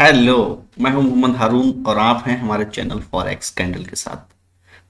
Hello. मैं हूं मोहम्मद हारून और आप हैं हमारे चैनल फॉरेक्स कैंडल के साथ।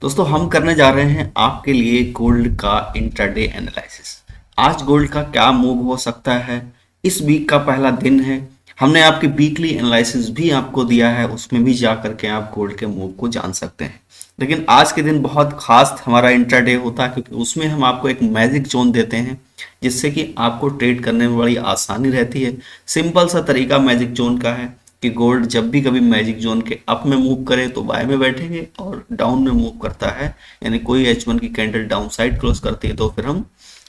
दोस्तों, हम करने जा रहे हैं आपके लिए गोल्ड का इंट्राडे एनालिसिस। आज गोल्ड का क्या मूव हो सकता है, इस वीक का पहला दिन है। हमने आपकी वीकली एनालिसिस भी आपको दिया है, उसमें भी जा करके आप गोल्ड के मूव को जान सकते हैं। लेकिन आज के दिन बहुत खास हमारा इंट्राडे होता है, क्योंकि उसमें हम आपको एक मैजिक जोन देते हैं जिससे कि आपको ट्रेड करने में बड़ी आसानी रहती है। सिंपल सा तरीका मैजिक जोन का है कि गोल्ड जब भी कभी मैजिक जोन के अप में मूव करे तो बाय में बैठेंगे, और डाउन में मूव करता है यानी कोई H1 की कैंडल डाउन साइड क्लोज करती है तो फिर हम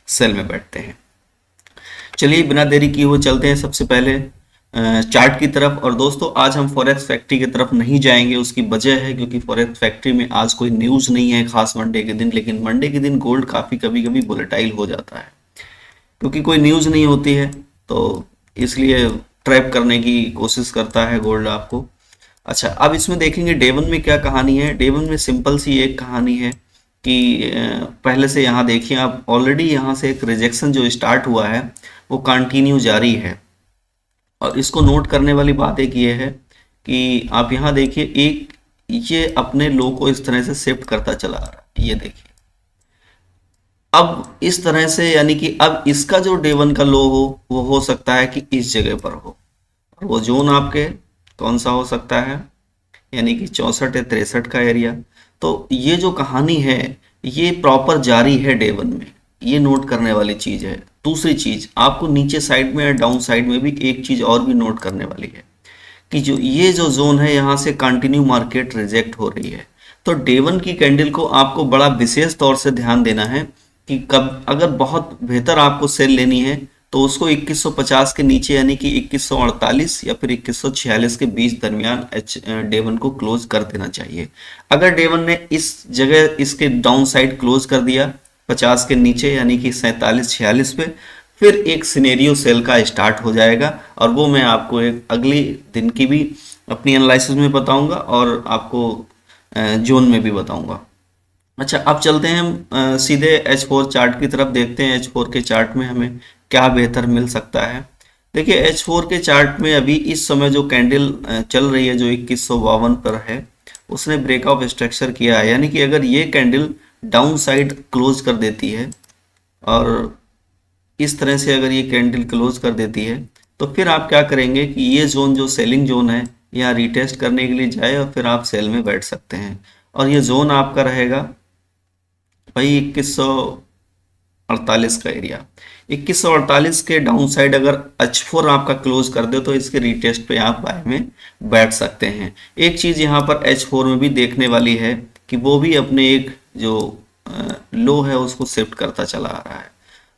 सेल में बैठते हैं। चलिए बिना देरी किए हुए चलते हैं सबसे पहले चार्ट की तरफ। और दोस्तों, आज हम फॉरेक्स फैक्ट्री की तरफ नहीं जाएंगे। उसकी वजह है क्योंकि फॉरेक्स फैक्ट्री में आज कोई न्यूज़ नहीं है खास मंडे के दिन, लेकिन मंडे के दिन गोल्ड काफ़ी कभी कभी वोलेटाइल हो जाता है क्योंकि कोई न्यूज़ नहीं होती है, तो इसलिए ट्रैप करने की कोशिश करता है गोल्ड आपको। अच्छा, अब इसमें देखेंगे डे वन में क्या कहानी है। डे वन में सिंपल सी एक कहानी है कि पहले से यहाँ देखिए आप, ऑलरेडी यहाँ से एक रिजेक्शन जो स्टार्ट हुआ है वो कंटिन्यू जारी है। और इसको नोट करने वाली बात एक ये है कि आप यहाँ देखिए, एक ये अपने लो को इस तरह से शिफ्ट करता चला आ रहा है, ये देखिए। अब इस तरह से यानी कि अब इसका जो डे वन का लो हो वो हो सकता है कि इस जगह पर हो, और वो जोन आपके कौन सा हो सकता है, यानी कि 64 या 63 का एरिया। तो ये जो कहानी है ये प्रॉपर जारी है डे वन में, ये नोट करने वाली चीज है। दूसरी चीज आपको नीचे साइड में या डाउन साइड में भी एक चीज और भी नोट करने वाली है कि जो ये जो जोन है यहाँ से कंटिन्यू मार्केट रिजेक्ट हो रही है। तो डे वन की कैंडल को आपको बड़ा विशेष तौर से ध्यान देना है कि कब अगर बहुत बेहतर आपको सेल लेनी है तो उसको 2150 के नीचे यानी कि 2148 या फिर 2146 के बीच दरमियान डे वन को क्लोज कर देना चाहिए। अगर डे वन ने इस जगह इसके डाउन साइड क्लोज कर दिया 50 के नीचे यानी कि 47-46 पे, फिर एक सिनेरियो सेल का स्टार्ट हो जाएगा, और वो मैं आपको एक अगली दिन की भी अपनी एनालिसिस में बताऊंगा और आपको जोन में भी बताऊंगा। अच्छा, अब चलते हैं हम सीधे H4 चार्ट की तरफ, देखते हैं H4 के चार्ट में हमें क्या बेहतर मिल सकता है। देखिए H4 के चार्ट में अभी इस समय जो कैंडल चल रही है जो 2152 पर है, उसने ब्रेकआउट स्ट्रक्चर किया है। यानी कि अगर ये कैंडल डाउन साइड क्लोज कर देती है और इस तरह से अगर ये कैंडल क्लोज कर देती है तो फिर आप क्या करेंगे कि ये जोन जो सेलिंग जोन है यहाँ रिटेस्ट करने के लिए जाए और फिर आप सेल में बैठ सकते हैं। और ये जोन आपका रहेगा भाई 2148 का एरिया। 2148 के डाउन साइड अगर H4 आपका क्लोज कर दे तो इसके रिटेस्ट पे आप बाय में बैठ सकते हैं। एक चीज यहाँ पर H4 में भी देखने वाली है कि वो भी अपने एक जो लो है उसको शिफ्ट करता चला आ रहा है।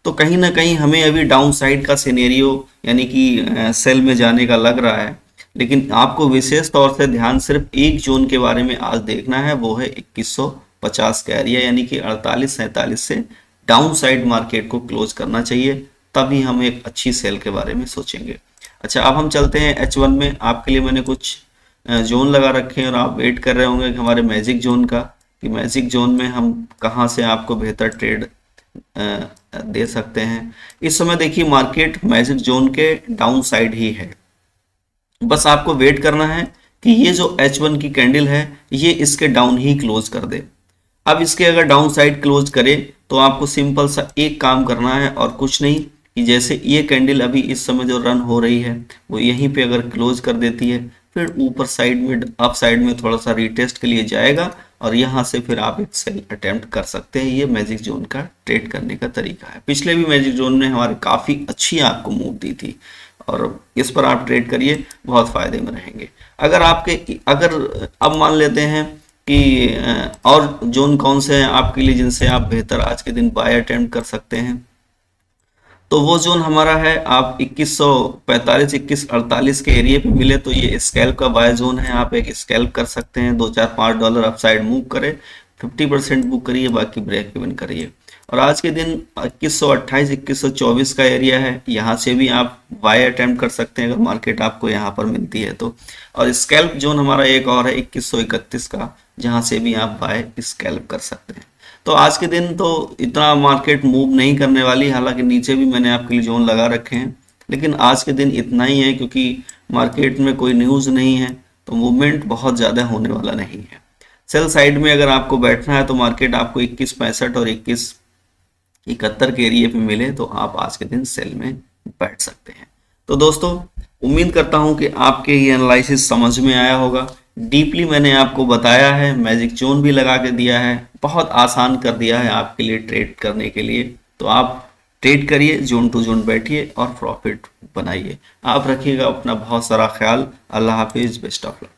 तो कहीं ना कहीं हमें अभी डाउन साइड का सिनेरियो यानी कि सेल में जाने का लग रहा है, लेकिन आपको विशेष तौर से ध्यान सिर्फ एक जोन के बारे में आज देखना है, वो है 2150 का एरिया, यानी कि 48-47 से डाउन साइड मार्केट को क्लोज करना चाहिए, तभी हम एक अच्छी सेल के बारे में सोचेंगे। अच्छा, अब हम चलते हैं H1 में। आपके लिए मैंने कुछ जोन लगा रखे हैं और आप वेट कर रहे होंगे कि हमारे मैजिक जोन का, कि मैजिक जोन में हम कहाँ से आपको बेहतर ट्रेड दे सकते हैं। इस समय देखिए मार्केट मैजिक जोन के डाउन साइड ही है, बस आपको वेट करना है कि ये जो H1 की कैंडल है ये इसके डाउन ही क्लोज कर दे। अब इसके अगर डाउन साइड क्लोज करे तो आपको सिंपल सा एक काम करना है और कुछ नहीं, कि जैसे ये कैंडल अभी इस समय जो रन हो रही है वो यहीं पे अगर क्लोज कर देती है, फिर ऊपर साइड में अप साइड में थोड़ा सा रिटेस्ट के लिए जाएगा और यहाँ से फिर आप एक सेल अटेम्प्ट कर सकते हैं। ये मैजिक जोन का ट्रेड करने का तरीका है। पिछले भी मैजिक जोन ने हमारे काफ़ी अच्छी आपको मूव दी थी और इस पर आप ट्रेड करिए, बहुत फायदे में रहेंगे। अगर अब मान लेते हैं कि और जोन कौन से हैं आपके लिए जिनसे आप बेहतर आज के दिन बाय अटेम्प्ट कर सकते हैं, तो वो जोन हमारा है, आप 2145 2148 के एरिया पे मिले तो ये स्कैल्प का बाय जोन है। आप एक स्कैल्प कर सकते हैं, $2-4-5 अपसाइड मूव करे, 50% बुक करिए, बाकी ब्रेक इवन करिए। और आज के दिन 2128 2124 का एरिया है, यहाँ से भी आप बाय अटेम्प्ट कर सकते हैं अगर मार्केट आपको यहाँ पर मिलती है तो। और स्कैल्प जोन हमारा एक और है 2131 का, जहाँ से भी आप बाय स्कैल्प कर सकते हैं। तो आज के दिन तो इतना मार्केट मूव नहीं करने वाली, हालांकि नीचे भी मैंने आपके लिए जोन लगा रखे हैं। लेकिन आज के दिन इतना ही है, क्योंकि मार्केट में कोई न्यूज़ नहीं है तो मूवमेंट बहुत ज़्यादा होने वाला नहीं है। सेल साइड में अगर आपको बैठना है तो मार्केट आपको 21.65 और 21.71 के एरिया पे मिले तो आप आज के दिन सेल में बैठ सकते हैं। तो दोस्तों, उम्मीद करता हूं कि आपके ये एनालिसिस समझ में आया होगा। डीपली मैंने आपको बताया है, मैजिक जोन भी लगा के दिया है, बहुत आसान कर दिया है आपके लिए ट्रेड करने के लिए। तो आप ट्रेड करिए, जोन टू जोन बैठिए और प्रॉफिट बनाइए। आप रखिएगा अपना बहुत सारा ख्याल। अल्लाह हाफिज़, बेस्ट ऑफ लक।